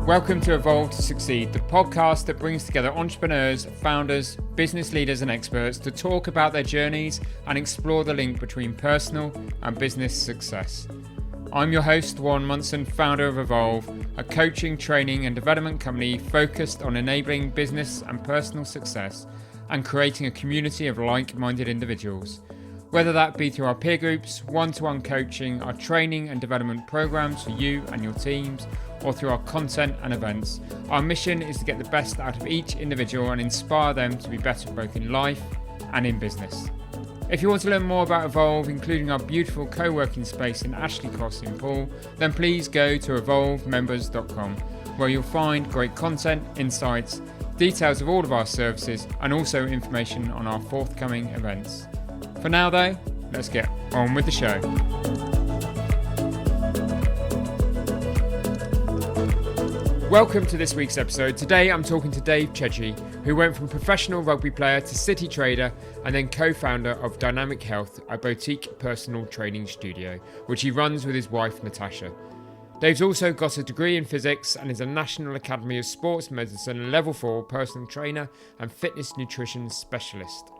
Welcome to Evolve to Succeed, the podcast that brings together entrepreneurs, founders, business leaders and experts to talk about their journeys and explore the link between personal and business success. I'm your host, Warren Munson, founder of Evolve, a coaching, training and development company focused on enabling business and personal success and creating a community of like-minded individuals. Whether that be through our peer groups, one-to-one coaching, our training and development programs for you and your teams, or through our content and events, our mission is to get the best out of each individual and inspire them to be better both in life and in business. If you want to learn more about Evolve, including our beautiful co-working space in Ashley Cross in Poole, then please go to evolvemembers.com, where you'll find great content, insights, details of all of our services, and also information on our forthcoming events. For now though, let's get on with the show. Welcome to this week's episode. Today I'm talking to Dave Chedgy, who went from professional rugby player to city trader and then co-founder of Dynamic Health, a boutique personal training studio, which he runs with his wife Natasha. Dave's also got a degree in physics and is a National Academy of Sports Medicine Level 4 personal trainer and fitness nutrition specialist.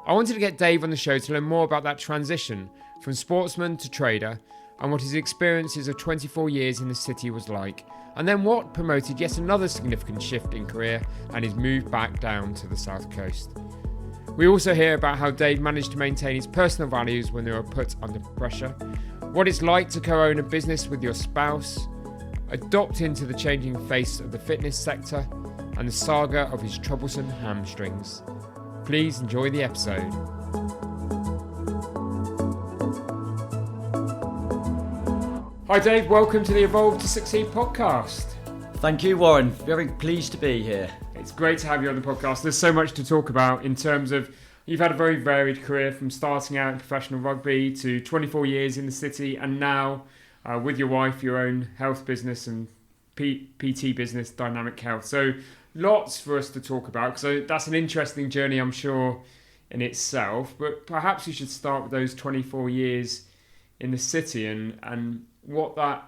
I wanted to get Dave on the show to learn more about that transition from sportsman to trader and what his experiences of 24 years in the city was like, and then what promoted yet another significant shift in career and his move back down to the South Coast. We also hear about how Dave managed to maintain his personal values when they were put under pressure, what it's like to co-own a business with your spouse, adopt into the changing face of the fitness sector, and the saga of his troublesome hamstrings. Please enjoy the episode. Hi Dave, welcome to the Evolve to Succeed podcast. Thank you, Warren. Very pleased to be here. It's great to have you on the podcast. There's so much to talk about in terms of, you've had a very varied career from starting out in professional rugby to 24 years in the city and now with your wife, your own health business and PT business, Dynamic Health. So lots for us to talk about. So that's an interesting journey, I'm sure, in itself. But perhaps you should start with those 24 years in the city and what that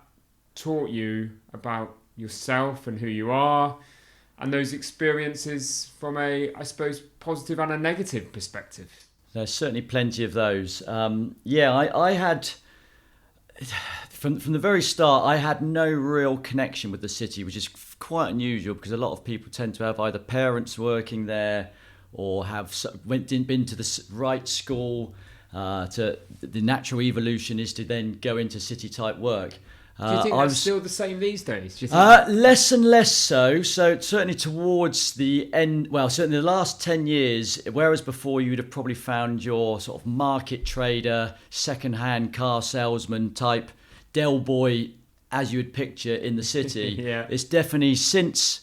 taught you about yourself and who you are, and those experiences from a, I suppose, positive and a negative perspective. There's certainly plenty of those. I had, from the very start, I had no real connection with the city, which is quite unusual because a lot of people tend to have either parents working there or have been to the right school. To the natural evolution is to then go into city type work. Do you think that's still the same these days? Do you think less and less so. So certainly towards the end, well, certainly the last 10 years, whereas before you would have probably found your sort of market trader, second-hand car salesman type Del Boy, as you would picture in the city. Yeah. It's definitely since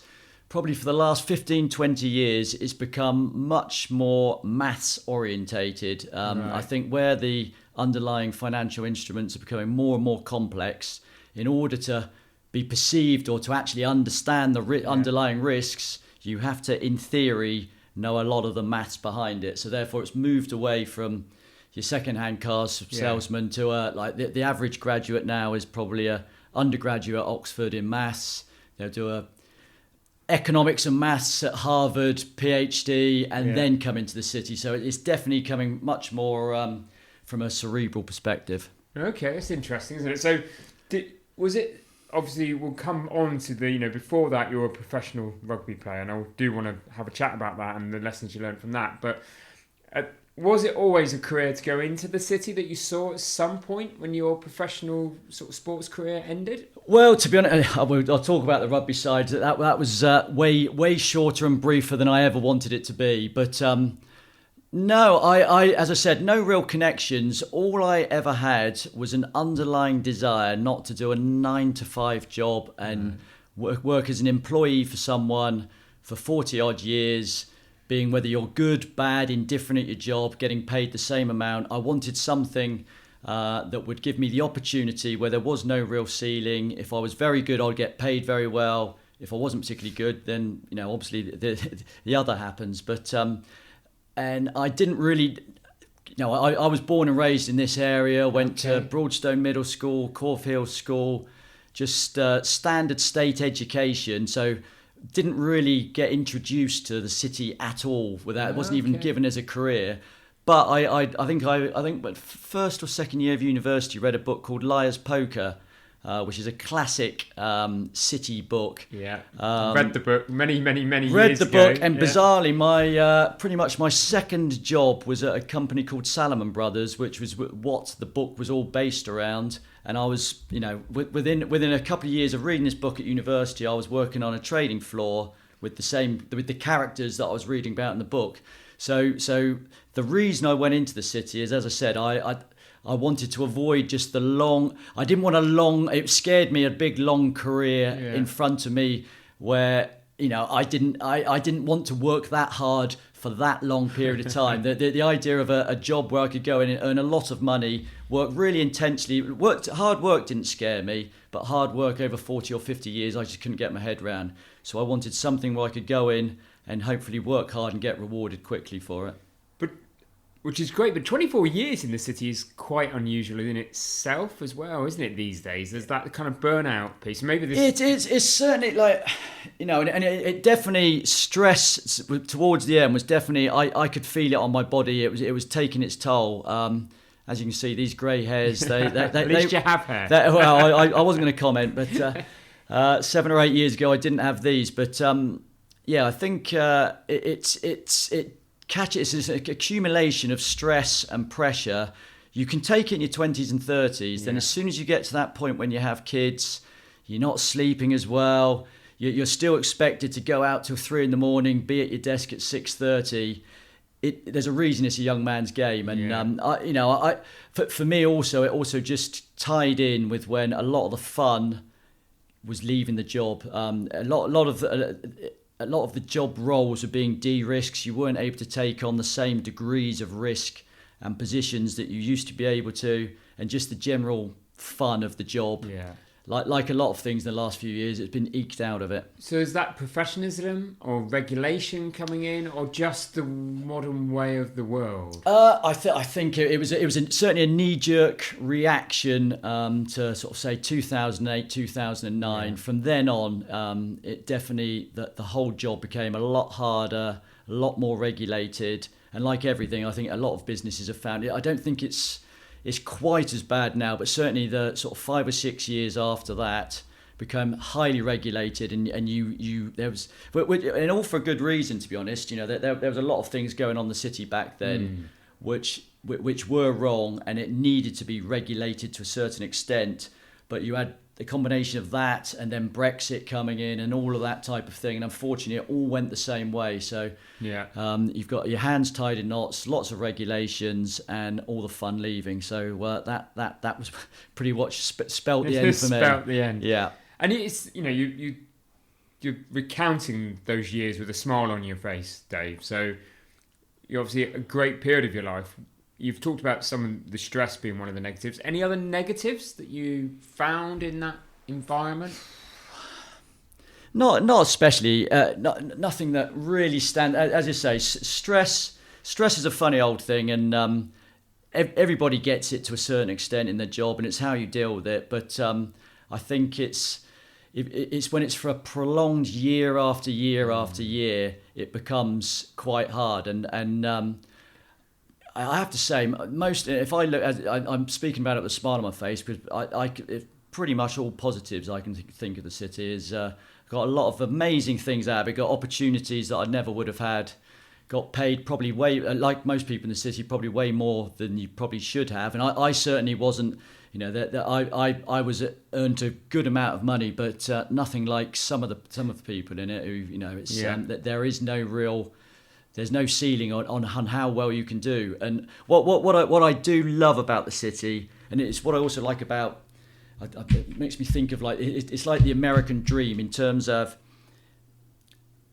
probably for the last 15, 20 years, it's become much more maths orientated. Right. I think where the underlying financial instruments are becoming more and more complex, in order to be perceived or to actually understand the underlying risks, you have to, in theory, know a lot of the maths behind it. So therefore, it's moved away from your second-hand cars salesman to like the average graduate now is probably a undergraduate at Oxford in maths. They'll do a economics and maths at Harvard, PhD, and then come into the city. So it's definitely coming much more from a cerebral perspective. Okay, that's interesting, isn't it? So was it, obviously we'll come on to the, before that you were a professional rugby player, and I do want to have a chat about that and the lessons you learned from that, but was it always a career to go into the city that you saw at some point when your professional sort of sports career ended? Well, to be honest, I'll talk about the rugby side. That was way shorter and briefer than I ever wanted it to be. But no, I as I said, no real connections. All I ever had was an underlying desire not to do a 9-to-5 job and work as an employee for someone for 40 odd years, being whether you're good, bad, indifferent at your job, getting paid the same amount. I wanted something that would give me the opportunity where there was no real ceiling. If I was very good, I'd get paid very well. If I wasn't particularly good, then obviously the other happens. But and I didn't really, I was born and raised in this area. Went to Broadstone Middle School, Corfe Hill School. just standard state education. So didn't really get introduced to the city at all. Without it wasn't even given as a career. But I think first or second year of university read a book called Liar's Poker, which is a classic city book. Yeah, read the book many years ago. Read the book, and bizarrely, my pretty much my second job was at a company called Salomon Brothers, which was what the book was all based around. And I was, within a couple of years of reading this book at university, I was working on a trading floor with the characters that I was reading about in the book. So the reason I went into the city is, as I said, I wanted to avoid just the long. I didn't want it scared me, a big long career in front of me where I didn't want to work that hard for that long period of time. The idea of a job where I could go in and earn a lot of money, work really intensely. Hard work didn't scare me, but hard work over 40 or 50 years I just couldn't get my head around. So I wanted something where I could go in and hopefully work hard and get rewarded quickly for it. Which is great, but 24 years in the city is quite unusual in itself as well, isn't it, these days? There's that kind of burnout piece. Maybe this... It's certainly like, and it definitely, stress towards the end was definitely, I could feel it on my body. It was taking its toll. As you can see, these grey hairs, they At least you have hair. I wasn't going to comment, but 7 or 8 years ago I didn't have these. But I think it's an accumulation of stress and pressure. You can take it in your 20s and 30s. Then as soon as you get to that point when you have kids, you're not sleeping as well. You're still expected to go out till 3 a.m, be at your desk at 6:30. There's a reason it's a young man's game. And for me also, it also just tied in with when a lot of the fun was leaving the job. A lot of the job roles are being de-risked. You weren't able to take on the same degrees of risk and positions that you used to be able to, and just the general fun of the job. Yeah. Like a lot of things in the last few years, it's been eked out of it. So is that professionalism or regulation coming in, or just the modern way of the world? I think it was certainly a knee-jerk reaction to sort of say 2008, 2009. Yeah. From then on, it definitely the whole job became a lot harder, a lot more regulated, and like everything, I think a lot of businesses have found it. I don't think it's quite as bad now, but certainly the sort of 5 or 6 years after that become highly regulated, and there was, and all for a good reason, to be honest. There was a lot of things going on in the city back then, which were wrong, and it needed to be regulated to a certain extent. But you had the combination of that and then Brexit coming in and all of that type of thing, and unfortunately it all went the same way. So you've got your hands tied in knots, lots of regulations, and all the fun leaving. So that was pretty much spelt the end for me. Spelt the end. Yeah. And it's you're recounting those years with a smile on your face, Dave. So you're obviously a great period of your life. You've talked about some of the stress being one of the negatives. Any other negatives that you found in that environment? Not especially. Nothing that really stands. As you say, stress is a funny old thing, and everybody gets it to a certain extent in their job, and it's how you deal with it. But I think it's when it's for a prolonged year after year after year, it becomes quite hard. And I have to say, if I look, I'm speaking about it with a smile on my face, because it's pretty much all positives I can think of the city. Got a lot of amazing things out of it, got opportunities that I never would have had, got paid probably way, like most people in the city, probably way more than you probably should have. And I certainly wasn't, I was earned a good amount of money, but nothing like some of the people in it who, that there is no real... There's no ceiling on how well you can do. And what I do love about the city, and it's what I also like about, it makes me think of it's like the American dream in terms of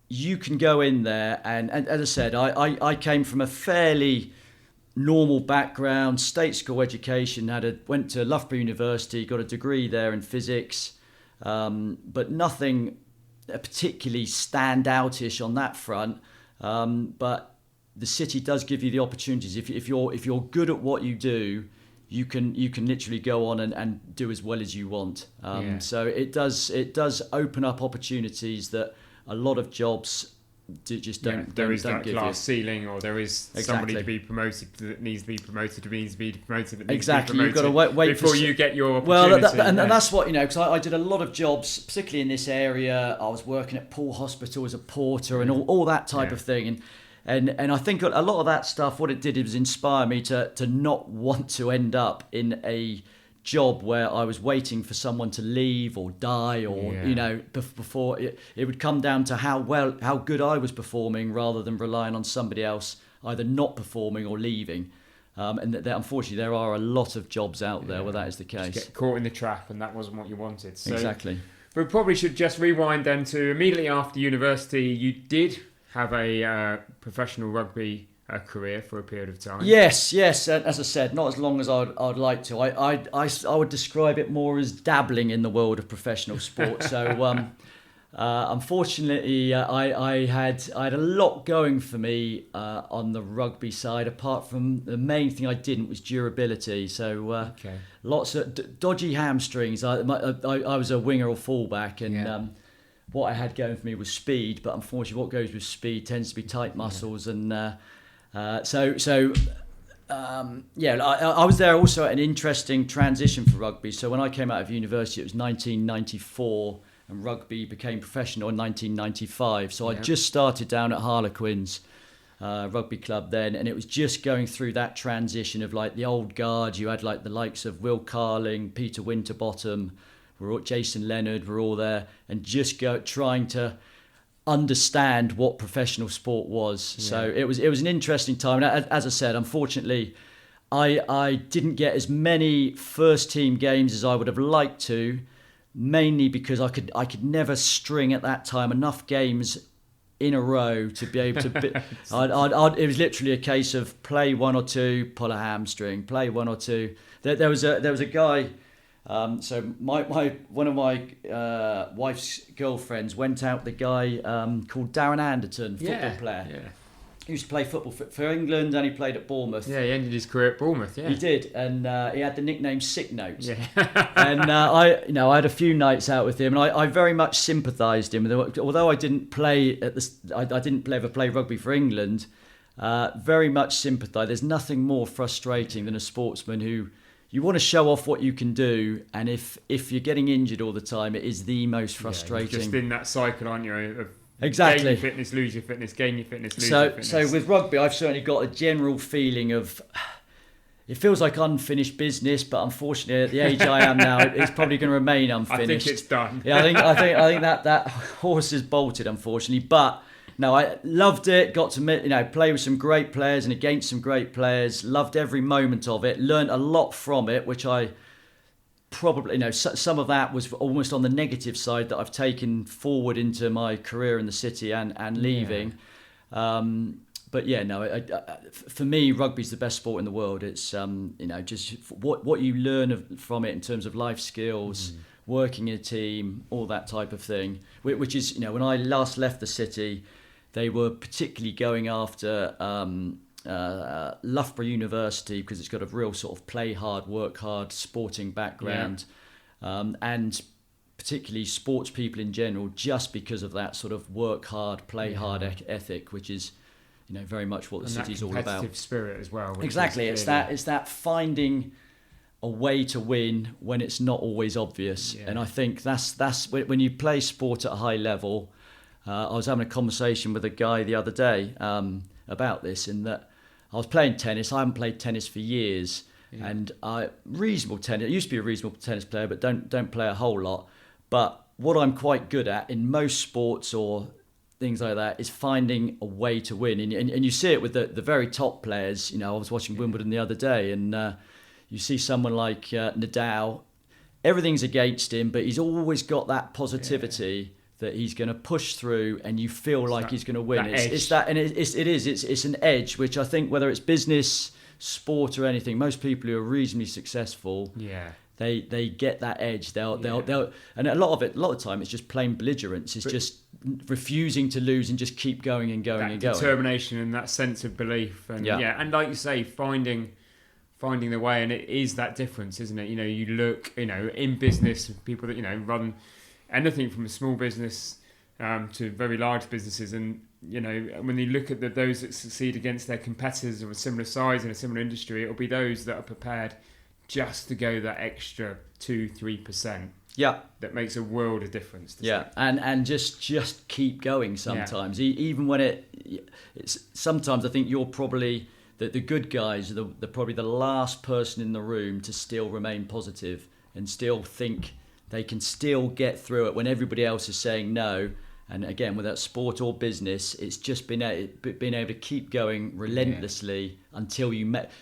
you can go in there and as I said, I came from a fairly normal background, state school education, went to Loughborough University, got a degree there in physics, but nothing particularly standoutish on that front. But the city does give you the opportunities. If you're good at what you do, you can literally go on and do as well as you want. So it does open up opportunities that a lot of jobs just don't. There is don't that give glass you. ceiling, or there is somebody to be promoted that needs to be promoted that needs to be promoted. You've got to wait before you get your opportunity. And that's what, because I did a lot of jobs, particularly in this area. I was working at Pool Hospital as a porter and all that type of thing. And I think a lot of that stuff, what it did was inspire me to not want to end up in a job where I was waiting for someone to leave or die, or before it would come down to how good I was performing, rather than relying on somebody else either not performing or leaving. And that unfortunately there are a lot of jobs out there where that is the case. Just get caught in the trap, and that wasn't what you wanted. So, exactly. But we probably should just rewind then to immediately after university. You did have a professional rugby career for a period of time. Yes. As I said, not as long as I'd like to. I would describe it more as dabbling in the world of professional sport. So unfortunately, I had a lot going for me on the rugby side. Apart from the main thing I didn't was durability. So lots of dodgy hamstrings. I was a winger or fullback, and what I had going for me was speed. But unfortunately, what goes with speed tends to be tight muscles, and I was there also at an interesting transition for rugby. So when I came out of university, it was 1994, and rugby became professional in 1995. So I just started down at Harlequins rugby club then, and it was just going through that transition of like the old guard. You had like the likes of Will Carling, Peter Winterbottom, Jason Leonard were all there, and just trying to understand what professional sport was. So it was an interesting time. And as I said, unfortunately, I didn't get as many first team games as I would have liked to, mainly because I could never string at that time enough games in a row to be able to. It was literally a case of play one or two, pull a hamstring, play one or two. There was a guy. So one of my wife's girlfriends went out with a guy called Darren Anderton, football player. Yeah. He used to play football for England, and he played at Bournemouth. Yeah, he ended his career at Bournemouth. Yeah, he did, and he had the nickname Sick Note. Yeah. And I had a few nights out with him, and I very much sympathised him. Although I didn't play I didn't ever play rugby for England. Very much sympathise. There's nothing more frustrating than a sportsman who. You want to show off what you can do, and if you're getting injured all the time, it is the most frustrating. You're just in that cycle, aren't you? Exactly. Gain your fitness, lose your fitness, gain your fitness, lose your fitness. So with rugby, I've certainly got a general feeling of... It feels like unfinished business, but unfortunately, at the age I am now, it's probably going to remain unfinished. I think it's done. Yeah, I think that horse is bolted, unfortunately. But no, I loved it. Got to play with some great players and against some great players. Loved every moment of it. Learned a lot from it, which I probably some of that was almost on the negative side that I've taken forward into my career in the city and leaving. But for me, rugby's the best sport in the world. It's just what you learn from it in terms of life skills, working in a team, all that type of thing. Which is when I last left the city. They were particularly going after Loughborough University because it's got a real sort of play hard, work hard, sporting background, and particularly sports people in general, just because of that sort of work hard, play hard ethic, which is very much what the city's all about. Competitive spirit as well. Exactly, it's that finding a way to win when it's not always obvious, and I think that's when you play sport at a high level. I was having a conversation with a guy the other day about this, in that I was playing tennis. I haven't played tennis for years, and reasonable tennis. I used to be a reasonable tennis player, but don't play a whole lot. But what I'm quite good at in most sports or things like that is finding a way to win, and you see it with the very top players. I was watching Wimbledon the other day, and you see someone like Nadal. Everything's against him, but he's always got that positivity. That he's going to push through, and you feel like he's going to win. It's an edge, which I think whether it's business, sport, or anything, most people who are reasonably successful, they get that edge. They'll and a lot of the time it's just plain belligerence. It's just refusing to lose and just keep going and going and going. Determination and that sense of belief, and and like you say, finding finding the way, and it is that difference, isn't it? You look, in business, people that run anything from a small business to very large businesses, and when you look at those that succeed against their competitors of a similar size in a similar industry, it'll be those that are prepared just to go that extra 2-3%. Yeah, that makes a world of difference. And just keep going sometimes, even when it's sometimes I think you're probably the good guys are probably the last person in the room to still remain positive and still think they can still get through it when everybody else is saying no. And again, whether that's sport or business, it's just being able to keep going relentlessly until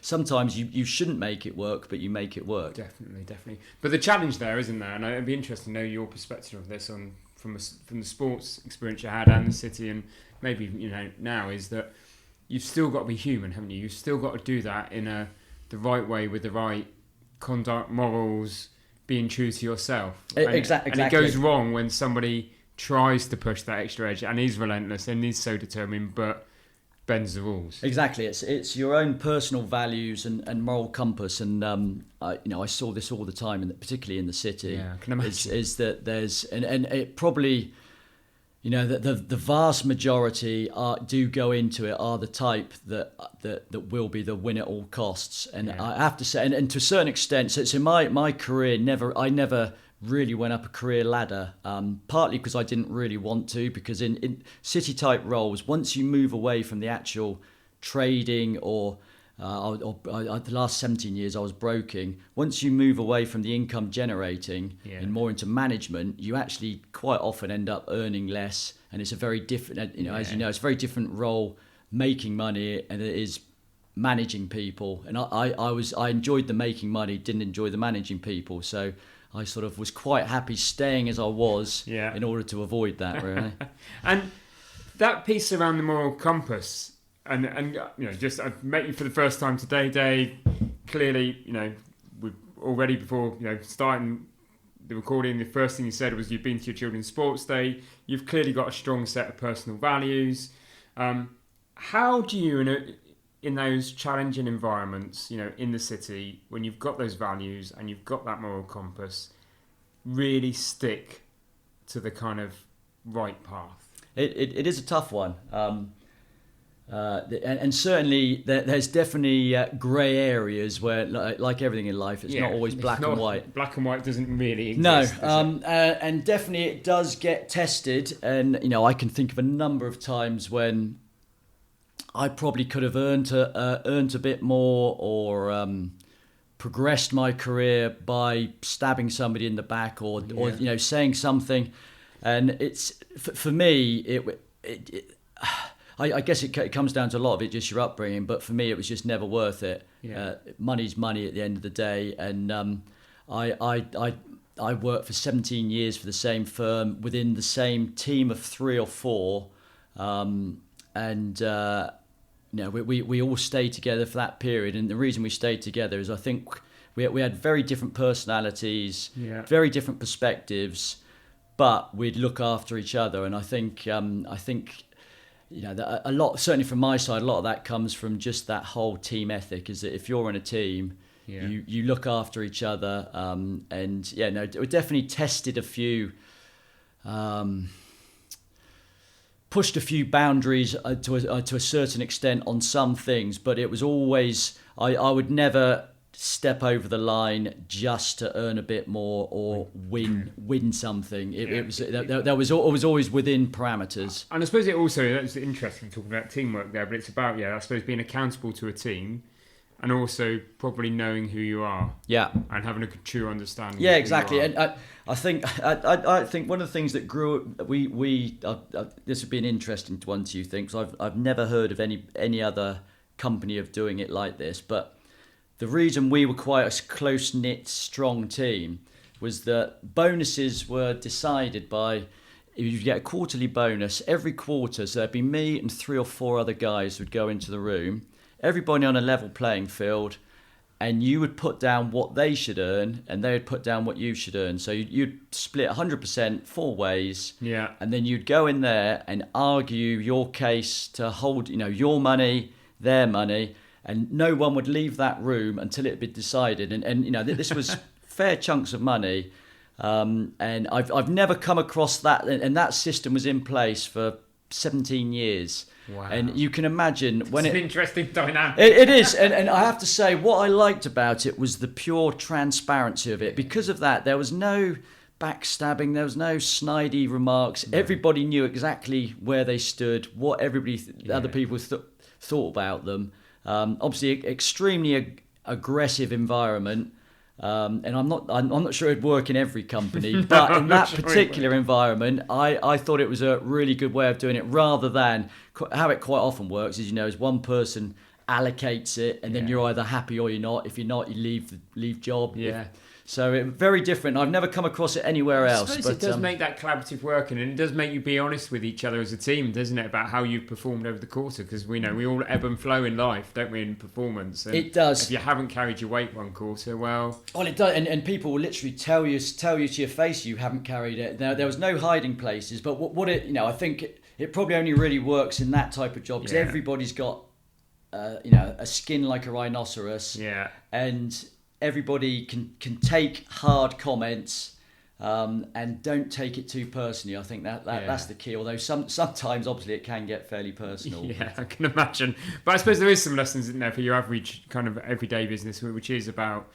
sometimes you shouldn't make it work, but you make it work. Definitely. But the challenge there, isn't there? And it'd be interesting to know your perspective of this from the sports experience you had and the city, and maybe now, is that you've still got to be human, haven't you? You've still got to do that in the right way with the right conduct, morals, being true to yourself. Exactly. And it goes wrong when somebody tries to push that extra edge and is relentless and is so determined, but bends the rules. Exactly. It's your own personal values and moral compass, and I saw this all the time, particularly in the city. Yeah, I can imagine. Is that there's and it probably, the vast majority do go into it are the type that will be the win at all costs. And I have to say, and to a certain extent, so my career I never really went up a career ladder, partly because I didn't really want to, because in city type roles, once you move away from the actual trading or the last 17 years I was broking, once you move away from the income generating and more into management, you actually quite often end up earning less, and it's a very different, as it's a very different role making money and it is managing people. And I enjoyed the making money, didn't enjoy the managing people, so I sort of was quite happy staying as I was in order to avoid that, really. And that piece around the moral compass, and just I've met you for the first time today, Dave. Clearly, we've already before starting the recording, the first thing you said was you've been to your children's sports day. You've clearly got a strong set of personal values. How do you, in those challenging environments, in the city, when you've got those values and you've got that moral compass, really stick to the kind of right path? It is a tough one. And certainly there's definitely grey areas where, like everything in life, it's not always black and white. Black and white doesn't really exist. No, and definitely it does get tested. And I can think of a number of times when I probably could have earned a bit more, or progressed my career by stabbing somebody in the back, or saying something. And it's for me, I guess it comes down to a lot of it just your upbringing. But for me, it was just never worth it. Money's money at the end of the day, and I worked for 17 years for the same firm within the same team of 3 or 4. We all stayed together for that period, and the reason we stayed together is I think we had very different personalities, very different perspectives, but we'd look after each other. And I think that a lot, certainly from my side, a lot of that comes from just that whole team ethic. Is that if you're in a team, you look after each other, we definitely tested a few. Pushed a few boundaries to a certain extent on some things, but it was always I would never step over the line just to earn a bit more or win something. It was always within parameters. And I suppose that's interesting talking about teamwork there, but it's about I suppose being accountable to a team, and also probably knowing who you are. And having a true understanding. Yeah, exactly. And I think one of the things that grew this would be an interesting one to you, think, because I've never heard of any other company of doing it like this. But the reason we were quite a close knit, strong team was that bonuses were decided by. You get a quarterly bonus every quarter, so there'd be me and 3 or 4 other guys would go into the room. Everybody on a level playing field, and you would put down what they should earn, and they would put down what you should earn. So you'd split 100% 4 ways, and then you'd go in there and argue your case to hold, your money, their money, and no one would leave that room until it had been decided. And you know, this was fair chunks of money. And I've never come across that, and that system was in place for 17 years. Wow. And you can imagine when it's an interesting dynamic. It is, and I have to say, what I liked about it was the pure transparency of it. Because of that, there was no backstabbing, there was no snidey remarks. No. Everybody knew exactly where they stood, what other people thought about them. Obviously, extremely aggressive environment. And I'm not sure it'd work in every company, but in that particular environment, I thought it was a really good way of doing it, rather than how it quite often works, is one person allocates it, and then you're either happy or you're not. If you're not, you leave job. Yeah. So very different. I've never come across it anywhere else. But it does make that collaborative working, and it does make you be honest with each other as a team, doesn't it? About how you've performed over the quarter, because we know we all ebb and flow in life, don't we? In performance, and it does. If you haven't carried your weight one quarter, well, it does, and people will literally tell you to your face you haven't carried it. There was no hiding places. But what it, I think it probably only really works in that type of job, because everybody's got, a skin like a rhinoceros. Yeah. And everybody can take hard comments, and don't take it too personally. I think that's the key. Although sometimes, obviously, it can get fairly personal. Yeah, I can imagine. But I suppose there is some lessons in there for your average kind of everyday business, which is about,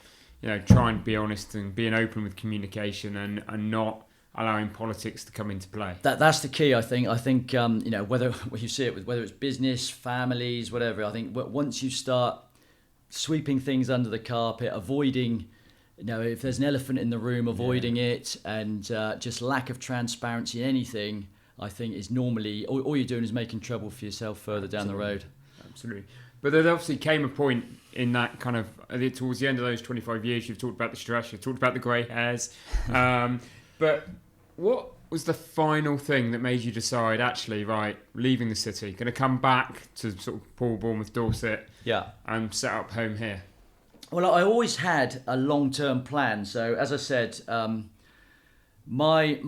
trying to be honest and being open with communication, and not allowing politics to come into play. That's the key, I think. I think whether you see it with whether it's business, families, whatever. I think once you start sweeping things under the carpet, avoiding, if there's an elephant in the room, avoiding it, and just lack of transparency in anything, I think is normally all you're doing is making trouble for yourself further down the road. Absolutely. But there obviously came a point in that kind of, towards the end of those 25 years, you've talked about the stress, you've talked about the grey hairs, but what was the final thing that made you decide, actually, right, leaving the city, going to come back to sort of Paul, Bournemouth, Dorset, and set up home here? Well, I always had a long-term plan. So, as I said, my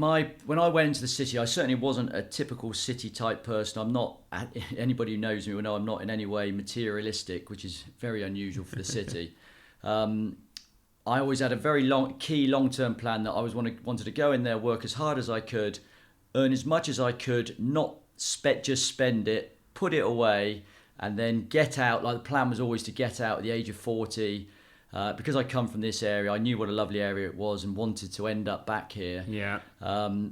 when I went into the city, I certainly wasn't a typical city type person. I'm not. Anybody who knows me will know I'm not in any way materialistic, which is very unusual for the city. I always had a very long-term plan that I wanted to go in there, work as hard as I could, earn as much as I could, not just spend it, put it away, and then get out. Like, the plan was always to get out at the age of 40. Because I come from this area, I knew what a lovely area it was and wanted to end up back here. Yeah.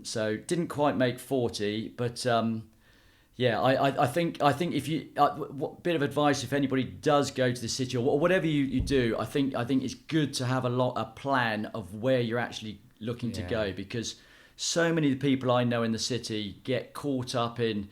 So didn't quite make 40, but I think if you bit of advice, if anybody does go to the city or whatever you do, I think it's good to have a plan of where you're actually looking to go, because so many of the people I know in the city get caught up in,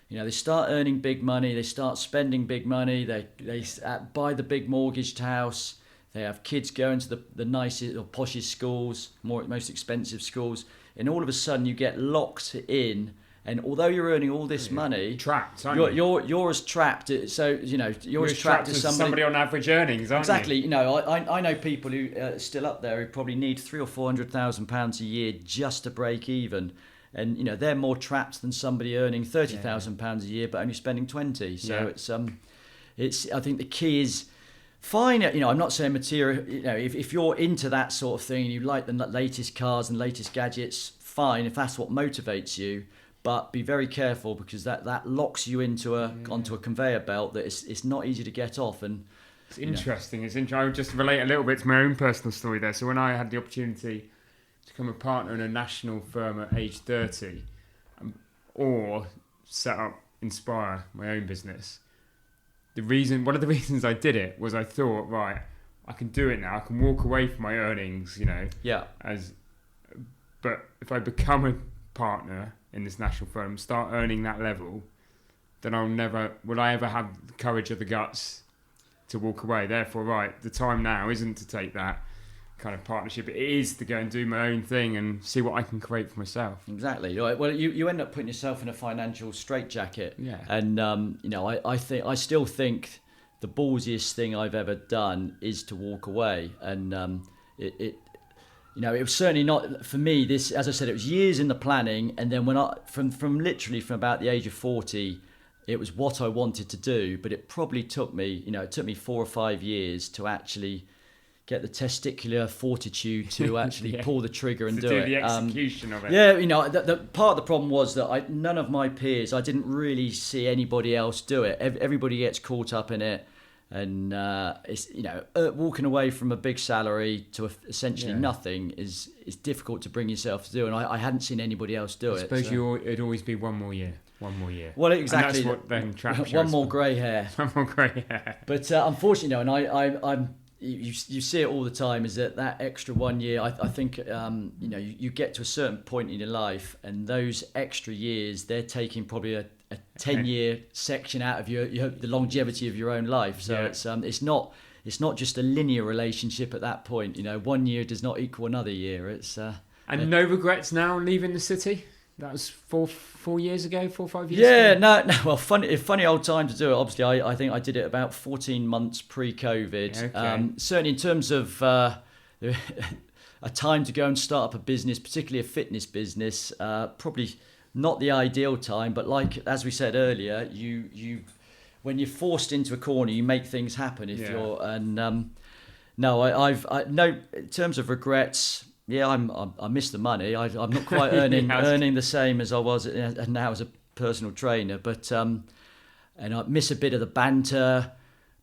they start earning big money, they start spending big money, they buy the big mortgaged house, they have kids going to the nicest or poshest schools, most expensive schools, and all of a sudden you get locked in. And although you're earning all this money, trapped, you're as trapped. So you're as trapped as somebody on average earnings, aren't exactly. you? I know people who are still up there who probably need £300,000 or £400,000 a year just to break even, and they're more trapped than somebody earning £30,000 a year but only spending 20. So it's I think the key is. Fine, I'm not saying material. If you're into that sort of thing and you like the latest cars and latest gadgets, fine. If that's what motivates you, but be very careful, because that locks you onto a conveyor belt that it's not easy to get off. And it's interesting. I would just relate a little bit to my own personal story there. So when I had the opportunity to become a partner in a national firm at age 30, or set up Inspire, my own business. One of the reasons I did it was I thought, right, I can do it now. I can walk away from my earnings, But if I become a partner in this national firm, start earning that level, then will I ever have the courage or the guts to walk away? Therefore, right, the time now isn't to take that kind of partnership. It is to go and do my own thing and see what I can create for myself. Exactly. Well, you end up putting yourself in a financial straitjacket. Yeah. And I still think the ballsiest thing I've ever done is to walk away. And it was certainly not for me. This, as I said, it was years in the planning, and then when from about the age of 40, it was what I wanted to do, but it probably took me, it took me 4 or 5 years to actually get the testicular fortitude to actually pull the trigger and do it. The execution of it. Yeah, the part of the problem was that none of my peers, I didn't really see anybody else do it. Everybody gets caught up in it, and it's walking away from a big salary to essentially nothing is difficult to bring yourself to do, and I hadn't seen anybody else do it. I suppose it'd always be one more year. Well, exactly. And that's what then traps you. One more grey hair. One more grey hair. But unfortunately, and I'm. You see it all the time, is that extra 1 year. I think you get to a certain point in your life, and those extra years, they're taking probably a 10-year section out of the longevity of your own life. So it's not just a linear relationship at that point. 1 year does not equal another year. It's and no regrets now leaving the city. That was 4 years ago, 4 or 5 years ago? No. Well, funny old time to do it. Obviously, I think I did it about 14 months pre-COVID. Okay. Certainly in terms of a time to go and start up a business, particularly a fitness business, probably not the ideal time. But as we said earlier, you when you're forced into a corner, you make things happen. In terms of regrets. Yeah, I miss the money. I'm not quite earning the same as I was now as a personal trainer, but and I miss a bit of the banter.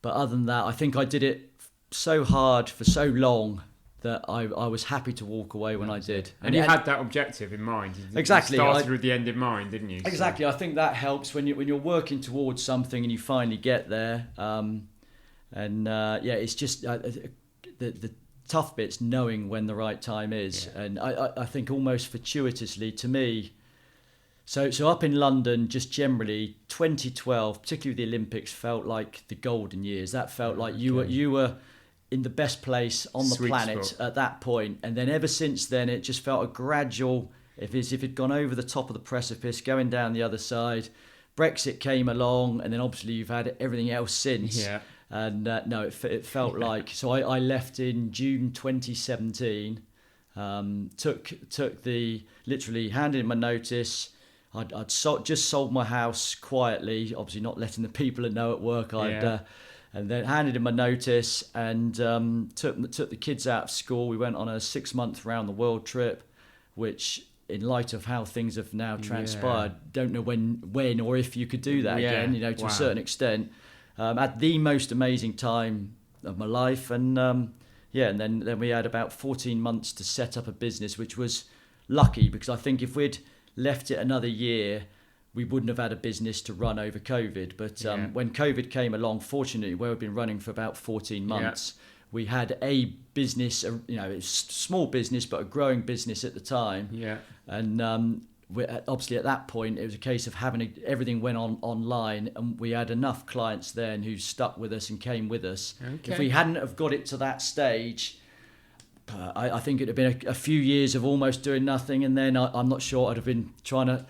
But other than that, I think I did it so hard for so long that I was happy to walk away when I did. And you had that objective in mind. Exactly. You started with the end in mind, didn't you? Exactly. I think that helps when you're working towards something and you finally get there. It's just the tough bit's knowing when the right time is. And I think almost fortuitously to me, so up in London, just generally 2012, particularly with the Olympics, felt like the golden years. That felt like you were in the best place on the planet at that point. And then ever since then, it just felt a gradual, if it'd gone over the top of the precipice, going down the other side. Brexit came along, and then obviously you've had everything else since. Yeah. And it felt like, so I left in June 2017, literally handed in my notice. I'd just sold my house quietly, obviously not letting the people know at work. And then handed in my notice and took the kids out of school. We went on a 6-month round the world trip, which, in light of how things have now transpired, don't know when or if you could do that again. To a certain extent. At the most amazing time of my life, and and then we had about 14 months to set up a business, which was lucky because I think if we'd left it another year, we wouldn't have had a business to run over COVID. But when COVID came along, fortunately, where we've been running for about 14 months, we had a business, it's a small business but a growing business at the time. Yeah, and obviously at that point it was a case of having everything went on online, and we had enough clients then who stuck with us and came with us. Okay. If we hadn't have got it to that stage, I think it'd have been a few years of almost doing nothing, and then I'm not sure I'd have been trying to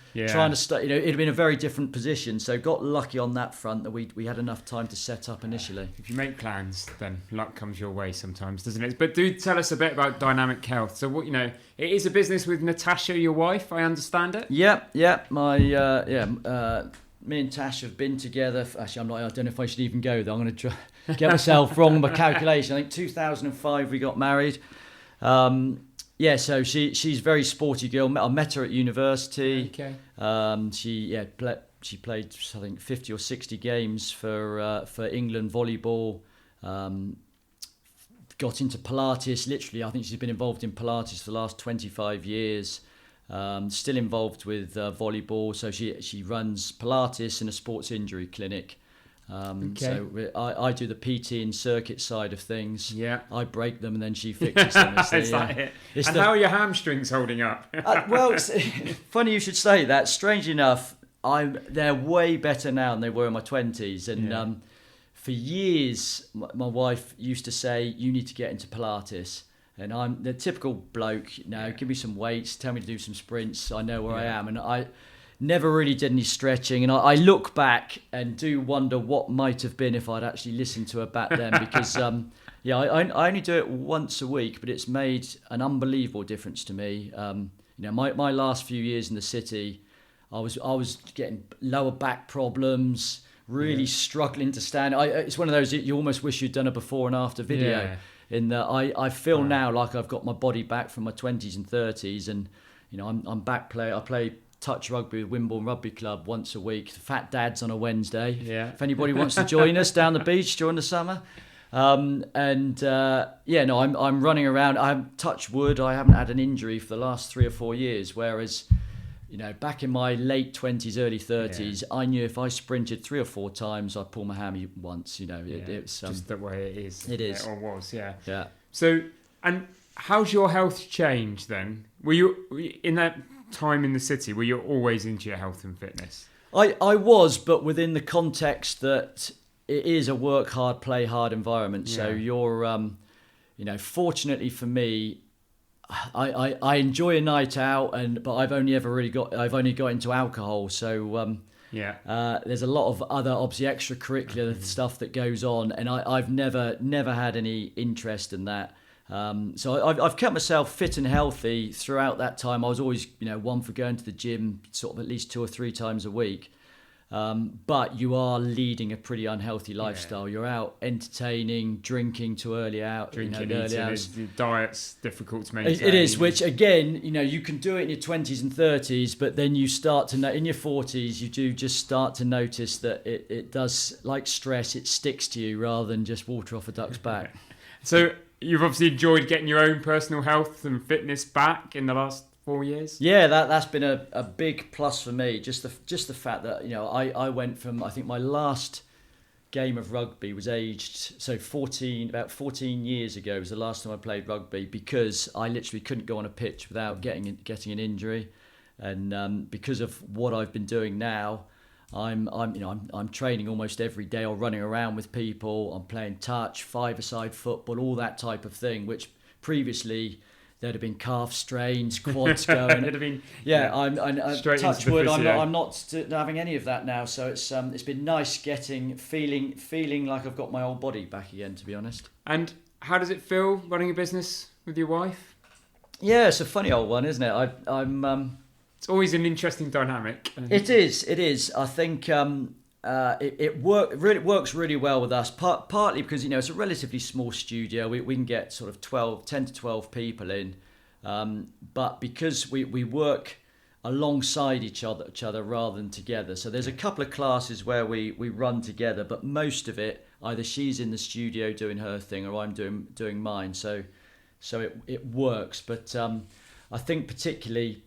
start. It'd have been a very different position. So got lucky on that front that we had enough time to set up initially. If you make plans, then luck comes your way sometimes, doesn't it? But do tell us a bit about Dynamic Health. So what it is a business with Natasha, your wife. I understand it. Yeah. Me and Tash have been together. Actually, I don't know if I should even go there. I'm going to get myself wrong with my calculation. I think 2005 we got married. So she's a very sporty girl. I met her at university. Okay. She played, I think, 50 or 60 games for England volleyball. Got into Pilates. Literally, I think she's been involved in Pilates for the last 25 years. Still involved with volleyball. So she runs Pilates and a sports injury clinic. So I do the PT and circuit side of things. Yeah, I break them and then she fixes them. How are your hamstrings holding up? It's funny you should say that. Strangely enough, they're way better now than they were in my 20s. And for years, my wife used to say, "You need to get into Pilates." And I'm the typical bloke. Give me some weights, tell me to do some sprints. I know where I am, and I never really did any stretching, and I look back and do wonder what might have been if I'd actually listened to her back then, because I only do it once a week, but it's made an unbelievable difference to me. My last few years in the city, I was getting lower back problems, really struggling to stand. It's one of those you almost wish you'd done a before and after video. Yeah. In that I feel now like I've got my body back from my 20s and 30s, and I'm back play. I play touch rugby with Wimborne Rugby Club once a week. Fat Dads on a Wednesday. Yeah. If anybody wants to join us down the beach during the summer. I'm running around. I'm touch wood. I haven't had an injury for the last 3 or 4 years. Whereas, back in my late 20s, early 30s, I knew if I sprinted 3 or 4 times, I'd pull my hammy once. It's just the way it is. It is. Or was, yeah. Yeah. So, and how's your health changed then? Were you in that time in the city? Were you always into your health and fitness? I was, but within the context that it is a work hard, play hard environment. So you're, fortunately for me, I enjoy a night out, but I've only got into alcohol. So there's a lot of other obviously extracurricular stuff that goes on, and I've never had any interest in that. So I've kept myself fit and healthy throughout that time. I was always one for going to the gym sort of at least 2 or 3 times a week. But you are leading a pretty unhealthy lifestyle. You're out entertaining, drinking too early out. Drinking, eating, diet's difficult to maintain. It is, which again, you can do it in your 20s and 30s, but then you start to know in your 40s, you do just start to notice that it does, like stress, it sticks to you rather than just water off a duck's back. So you've obviously enjoyed getting your own personal health and fitness back in the last 4 years? Yeah, that's been a big plus for me. Just the fact that I went from, I think my last game of rugby was aged about 14 years ago was the last time I played rugby, because I literally couldn't go on a pitch without getting an injury, and because of what I've been doing now, I'm training almost every day or running around with people. I'm playing touch, 5-a-side football, all that type of thing, which previously there'd have been calf strains, quads going. It'd have been I'm touch wood. I'm not having any of that now. So it's been nice feeling like I've got my old body back again, to be honest. And how does it feel running a business with your wife? Yeah, it's a funny old one, isn't it? It's always an interesting dynamic. It is. I think it works really well with us. Partly because it's a relatively small studio. We can get sort of 10 to 12 people in, but because we work alongside each other rather than together. So there's a couple of classes where we run together, but most of it either she's in the studio doing her thing or I'm doing mine. So it works. But I think particularly,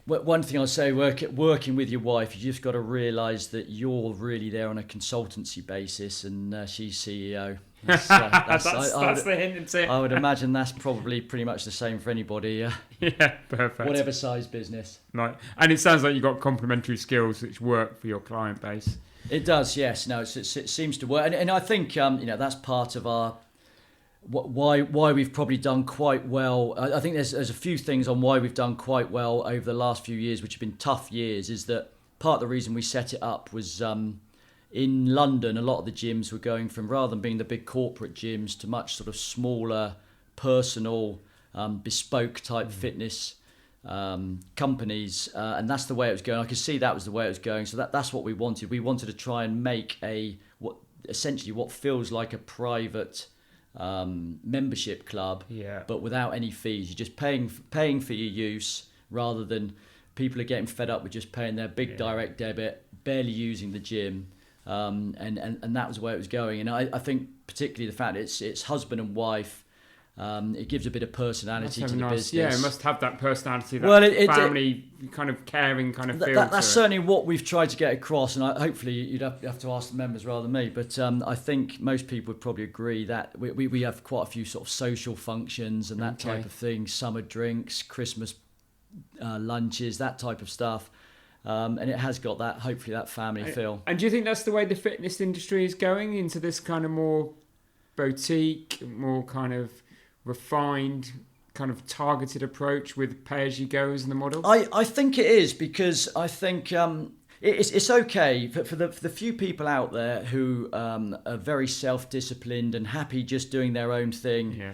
one thing I'll say, working with your wife, you just got to realise that you're really there on a consultancy basis, and she's CEO. That's the hint, isn't it? I would imagine that's probably pretty much the same for anybody. Yeah, perfect. Whatever size business. Right, and it sounds like you've got complementary skills which work for your client base. It does, yes. No, it seems to work, and I think that's part of our. Why we've probably done quite well. I think there's a few things on why we've done quite well over the last few years, which have been tough years, is that part of the reason we set it up was in London, a lot of the gyms were going from, rather than being the big corporate gyms, to much sort of smaller, personal, bespoke type fitness companies, and that's the way it was going. I could see that was the way it was going, so that's what we wanted. We wanted to try and make what feels like a private membership club, but without any fees. You're just paying for your use, rather than people are getting fed up with just paying their big direct debit, barely using the gym, and that was the way it was going. And I think particularly the fact it's husband and wife, it gives a bit of personality to the business. Yeah, it must have that personality, that family kind of caring kind of feel. That's certainly what we've tried to get across, and hopefully you'd have to ask the members rather than me. But I think most people would probably agree that we have quite a few sort of social functions and that type of thing, summer drinks, Christmas lunches, that type of stuff. And it has got that, hopefully, that family feel. And do you think that's the way the fitness industry is going, into this kind of more boutique, more kind of refined, kind of targeted approach with pay-as-you-go as the model? I think it is, because I think it's okay for the few people out there who are very self-disciplined and happy just doing their own thing. Yeah.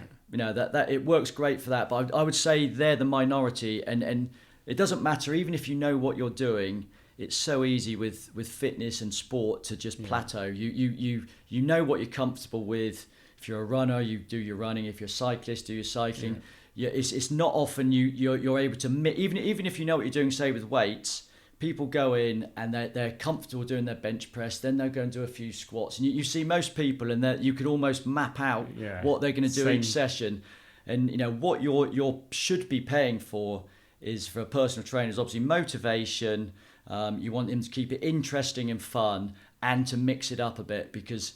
That it works great for that. But I would say they're the minority, and it doesn't matter, even if you know what you're doing. It's so easy with fitness and sport to just plateau. You know what you're comfortable with. If you're a runner, you do your running. If you're a cyclist, do your cycling. It's not often you're able to, even if you know what you're doing, say with weights. People go in and they're comfortable doing their bench press, then they'll go and do a few squats. And you see most people, and that you could almost map out what they're going to do each session. And what you should be paying for is, for a personal trainer, is obviously motivation. You want him to keep it interesting and fun, and to mix it up a bit, because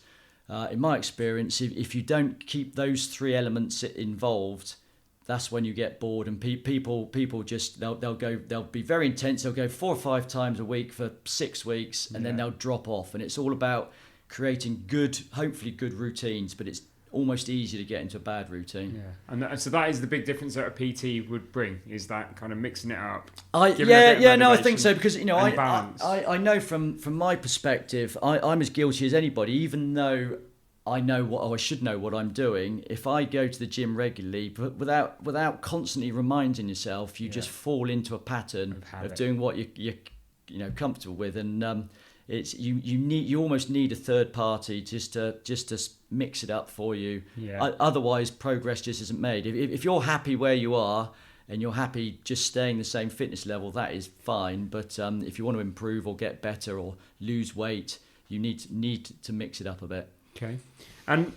in my experience, if you don't keep those three elements involved, that's when you get bored. And people just they'll be very intense. They'll go 4 or 5 times a week for 6 weeks, and then they'll drop off. And it's all about creating hopefully good routines, but it's almost easy to get into a bad routine. And so that is the big difference that a PT would bring, is that kind of mixing it up. I think so, because I know from my perspective, I'm as guilty as anybody. Even though I know I should know what I'm doing, if I go to the gym regularly, but without constantly reminding yourself, you just fall into a pattern of doing what you're comfortable with. And it's you almost need a third party just to mix it up for you. Otherwise, progress just isn't made. If you're happy where you are and you're happy just staying the same fitness level, that is fine. But if you want to improve or get better or lose weight, you need to mix it up a bit. Okay. And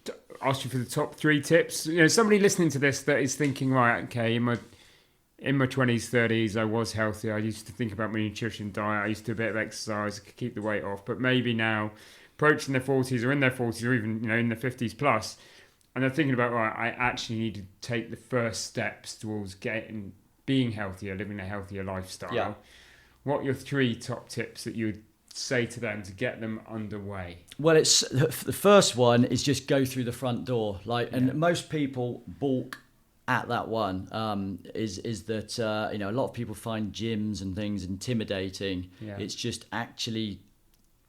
to ask you for the top 3 tips. Somebody listening to this that is thinking, right, okay, in my 20s, 30s, I was healthy. I used to think about my nutrition, diet. I used to do a bit of exercise, I could keep the weight off. But maybe now, approaching their 40s or in their 40s or even in their 50s plus, and they're thinking about, right, I actually need to take the first steps towards being healthier, living a healthier lifestyle. Yeah. What are your 3 top tips that you would say to them to get them underway? Well, it's the first one is just go through the front door. And most people balk at that one. Is that a lot of people find gyms and things intimidating. It's just actually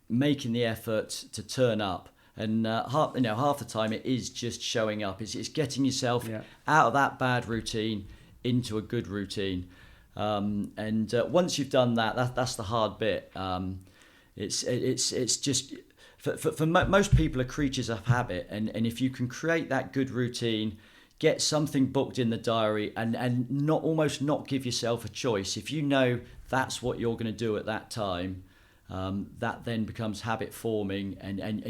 making the effort to turn up, and half the time it is just showing up. It's getting yourself out of that bad routine into a good routine. And once you've done that's the hard bit. It's just for most people are creatures of habit, and if you can create that good routine, get something booked in the diary, and not give yourself a choice. If you know that's what you're going to do at that time, that then becomes habit forming, and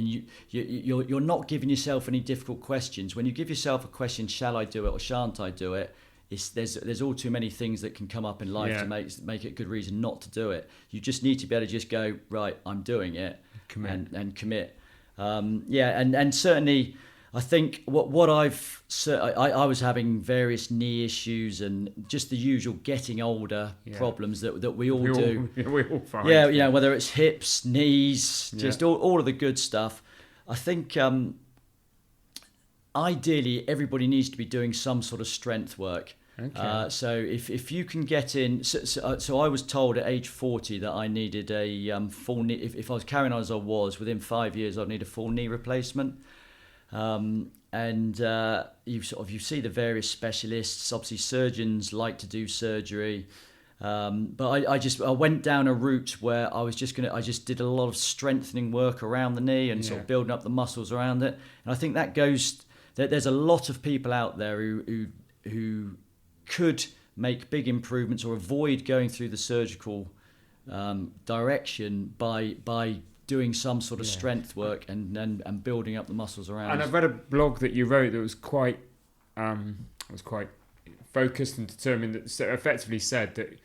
you're not giving yourself any difficult questions. When you give yourself a question, shall I do it or shan't I do it? There's all too many things that can come up in life to make it a good reason not to do it. You just need to be able to just go, right, I'm doing it, and commit. And certainly, I think what I was having various knee issues and just the usual getting older problems that we all do. We all find. Whether it's hips, knees, just all of the good stuff. I think ideally everybody needs to be doing some sort of strength work. Okay. So if you can get in, so I was told at age 40 that I needed a full knee. If I was carrying on as I was, within 5 years I'd need a full knee replacement. And you see the various specialists. Obviously, surgeons like to do surgery, but I went down a route where I just did a lot of strengthening work around the knee and sort of building up the muscles around it. And I think there's a lot of people out there who could make big improvements or avoid going through the surgical direction by doing some sort of strength work and building up the muscles around. And I've read a blog that you wrote that was quite focused and determined, that effectively said that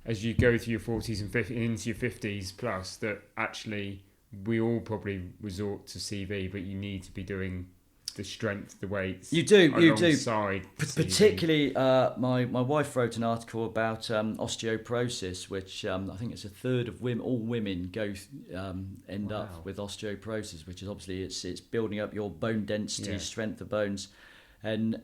as you go through your 40s and 50s into your 50s plus, that actually we all probably resort to CV, but you need to be doing the strength, the weights. You do. Particularly, my wife wrote an article about osteoporosis, which I think it's a third of all women end up with osteoporosis, which is obviously it's building up your bone density, strength of bones, and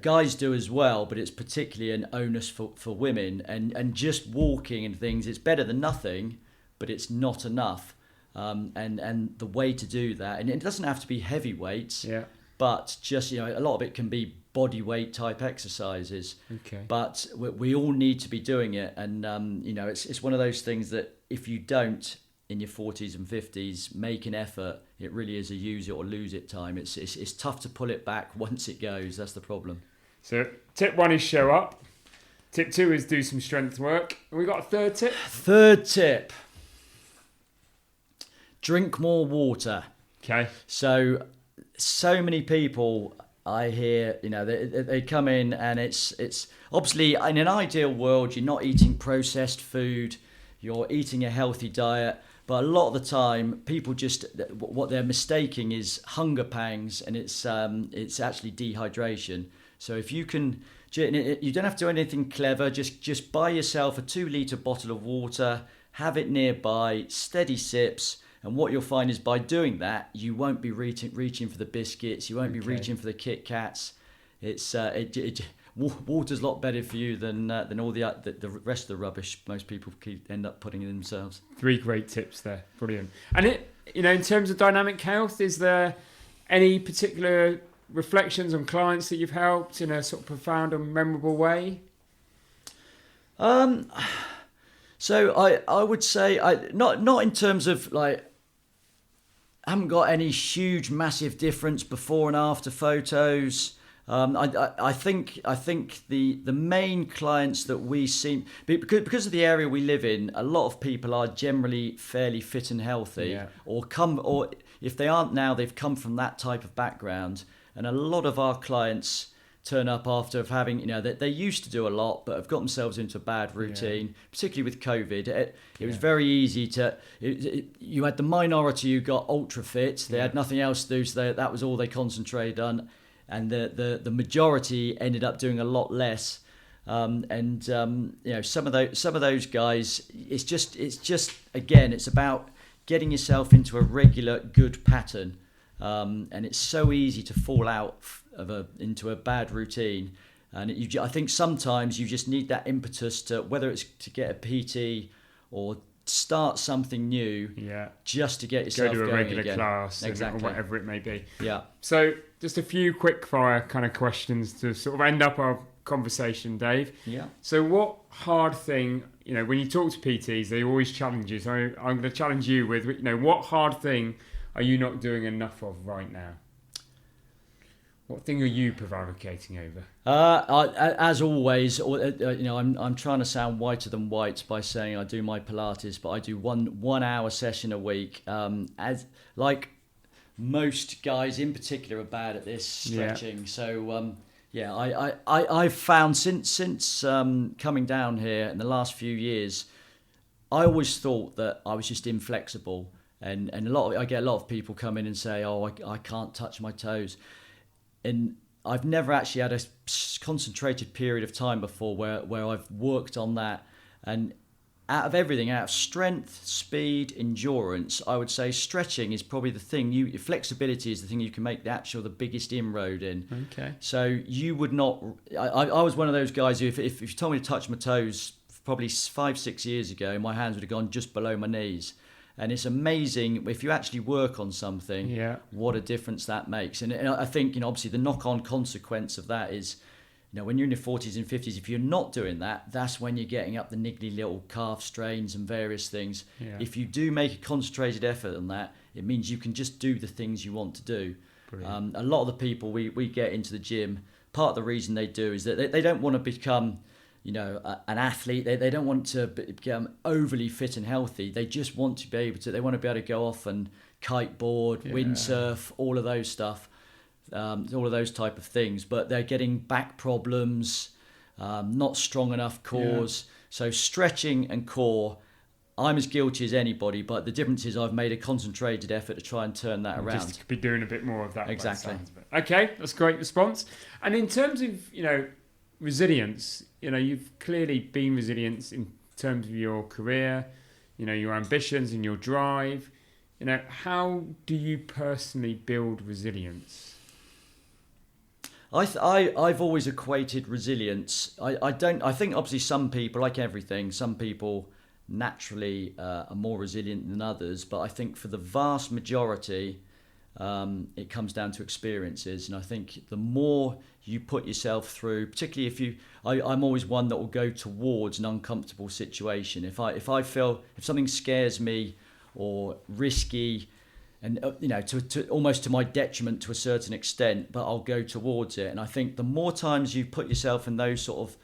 guys do as well, but it's particularly an onus for women. And just walking and things, it's better than nothing, but it's not enough. And the way to do that, and it doesn't have to be heavy weights, but just a lot of it can be body weight type exercises. Okay. But we all need to be doing it, and it's one of those things that if you don't in your 40s and 50s make an effort, it really is a use it or lose it time. It's tough to pull it back once it goes. That's the problem. So tip 1 is show up. Tip 2 is do some strength work. And we got a third tip? Third tip, drink more water. Okay. So many people I hear, they come in and it's obviously in an ideal world, you're not eating processed food, you're eating a healthy diet. But a lot of the time, people what they're mistaking is hunger pangs, and it's actually dehydration. So if you can, you don't have to do anything clever. Just buy yourself a 2-litre bottle of water, have it nearby, steady sips. And what you'll find is by doing that, you won't be reaching for the biscuits, you won't be reaching for the Kit Kats. Water's a lot better for you than all the rest of the rubbish most people end up putting in themselves. 3 great tips there, brilliant. And in terms of dynamic health, is there any particular reflections on clients that you've helped in a sort of profound and memorable way? So I would say not in terms of like, I haven't got any huge massive difference before and after photos. I think the main clients that we see, because of the area we live in, a lot of people are generally fairly fit and healthy, or if they aren't now, they've come from that type of background. And a lot of our clients turn up after having, they used to do a lot, but have got themselves into a bad routine, particularly with COVID. It was very easy you had the minority who got ultra fit. They had nothing else to do, so that was all they concentrated on. And the majority ended up doing a lot less. Some of those guys, it's just again, it's about getting yourself into a regular good pattern. And it's so easy to fall out into a bad routine. And I think sometimes you just need that impetus to, whether it's to get a PT or start something new, just to get yourself going. Go to a regular again. Class, exactly, or whatever it may be. Yeah. So just a few quick fire kind of questions to sort of end up our conversation, Dave. Yeah. So what hard thing, when you talk to PTs, they always challenge you. So I'm going to challenge you with, what hard thing are you not doing enough of right now? What thing are you prevaricating over? As always, I'm trying to sound whiter than white by saying I do my Pilates, but I do one hour session a week. As like most guys in particular are bad at this stretching. So I've found since coming down here in the last few years, I always thought that I was just inflexible, and I get a lot of people come in and say, "Oh, I can't touch my toes." And I've never actually had a concentrated period of time before where I've worked on that. And out of everything, out of strength, speed, endurance, I would say stretching is probably the thing. Flexibility is the thing you can make the biggest inroad in. Okay. So you would not. I was one of those guys who, if you told me to touch my toes probably 5-6 years ago, my hands would have gone just below my knees. And it's amazing if you actually work on something, what a difference that makes. And I think, obviously the knock-on consequence of that is, when you're in your 40s and 50s, if you're not doing that, that's when you're getting up the niggly little calf strains and various things. Yeah. If you do make a concentrated effort on that, it means you can just do the things you want to do. A lot of the people we get into the gym, part of the reason they do is that they don't want to become an athlete. They don't want to become overly fit and healthy. They just want to be able to go off and kiteboard, windsurf, all of those stuff, all of those type of things. But they're getting back problems, not strong enough cores. Yeah. So stretching and core, I'm as guilty as anybody, but the difference is I've made a concentrated effort to try and turn that around. Just be doing a bit more of that. Exactly. Okay, that's a great response. And in terms of, resilience, you've clearly been resilient in terms of your career, your ambitions and your drive. How do you personally build resilience? I've always equated resilience. I think obviously some people, like everything, some people naturally are more resilient than others, but I think for the vast majority, it comes down to experiences. And I think the more you put yourself through, particularly I'm always one that will go towards an uncomfortable situation. If something scares me or risky, and to almost to my detriment to a certain extent, but I'll go towards it. And I think the more times you put yourself in those sort of,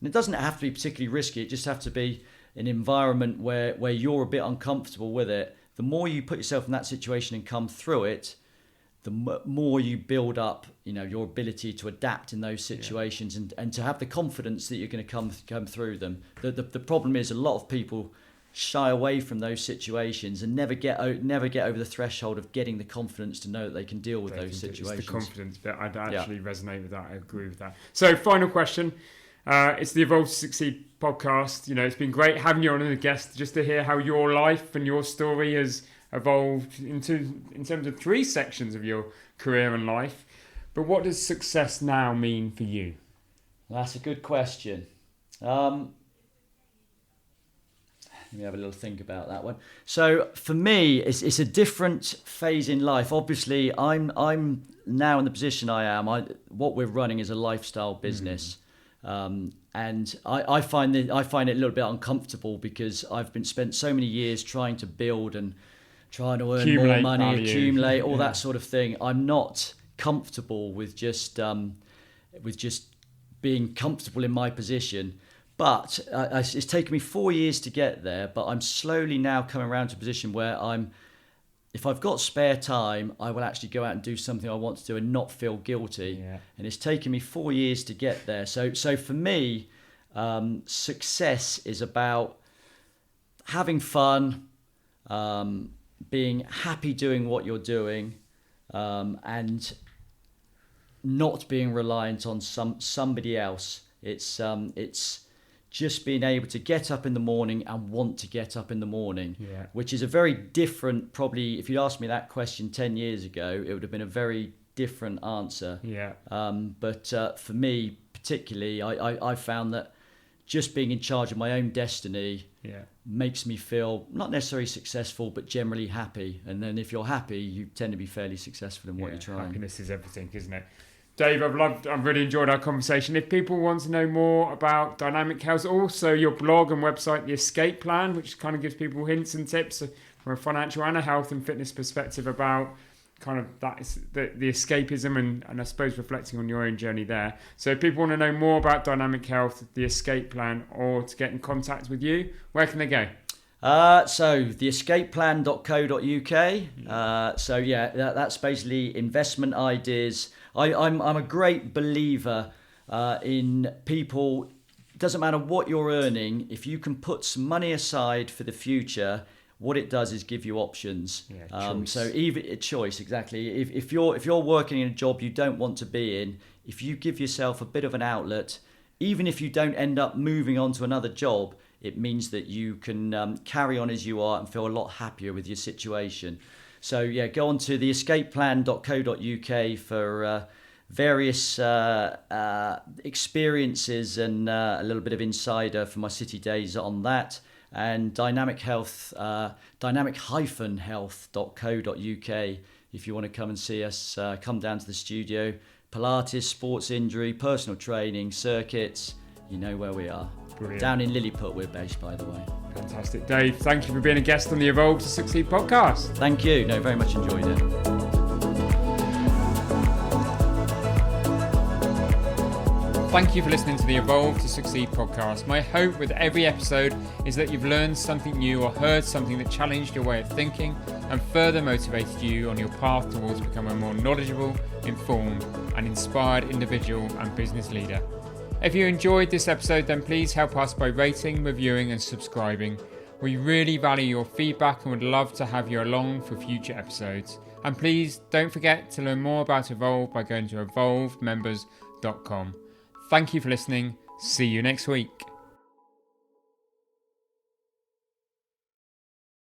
and it doesn't have to be particularly risky, it just has to be an environment where you're a bit uncomfortable with it. The more you put yourself in that situation and come through it, the more you build up, your ability to adapt in those situations and to have the confidence that you're going to come through them. The problem is a lot of people shy away from those situations and never get over the threshold of getting the confidence to know that they can deal with those situations. It's the confidence bit. I'd actually resonate with that. I agree with that. So, final question. It's the Evolve to Succeed podcast. It's been great having you on as a guest, just to hear how your life and your story has evolved in terms of 3 sections of your career and life. But what does success now mean for you? That's a good question. Let me have a little think about that one. So for me, it's a different phase in life. Obviously, I'm now in the position I am. What we're running is a lifestyle business, and I find it a little bit uncomfortable because I've spent so many years trying to build and trying to earn more money, accumulate all that sort of thing. I'm not comfortable with just being comfortable in my position. But it's taken me 4 years to get there, but I'm slowly now coming around to a position where if I've got spare time, I will actually go out and do something I want to do and not feel guilty. Yeah. And it's taken me 4 years to get there. So for me, success is about having fun, being happy doing what you're doing, and not being reliant on somebody else. It's just being able to get up in the morning and want to get up in the morning, which is a very different, probably, if you'd asked me that question 10 years ago, it would have been a very different answer. Yeah. But for me, particularly, I found that just being in charge of my own destiny makes me feel not necessarily successful, but generally happy. And then if you're happy, you tend to be fairly successful in what you're trying. Happiness is everything, isn't it? Dave, I've really enjoyed our conversation. If people want to know more about Dynamic Health, also your blog and website, The Escape Plan, which kind of gives people hints and tips from a financial and a health and fitness perspective about kind of that is the escapism and I suppose reflecting on your own journey there. So if people want to know more about Dynamic Health, The Escape Plan, or to get in contact with you, where can they go? So theescapeplan.co.uk. That's basically investment ideas. I'm a great believer in people. It doesn't matter what you're earning, if you can put some money aside for the future, what it does is give you options. So even a choice, exactly. If you're working in a job you don't want to be in, if you give yourself a bit of an outlet, even if you don't end up moving on to another job, it means that you can carry on as you are and feel a lot happier with your situation. So go on to theescapeplan.co.uk for various experiences and a little bit of insider from my city days on that. And Dynamic Health, dynamic-health.co.uk if you want to come and see us, come down to the studio. Pilates, sports injury, personal training, circuits, you know where we are. Brilliant. Down in Lilliput we're based, by the way. Fantastic. Dave, thank you for being a guest on the Evolve to Succeed podcast. Thank you. No, very much enjoyed it. Thank you for listening to the Evolve to Succeed podcast. My hope with every episode is that you've learned something new or heard something that challenged your way of thinking and further motivated you on your path towards becoming a more knowledgeable, informed and inspired individual and business leader. If you enjoyed this episode, then please help us by rating, reviewing and subscribing. We really value your feedback and would love to have you along for future episodes. And please don't forget to learn more about Evolve by going to evolvemembers.com. Thank you for listening. See you next week.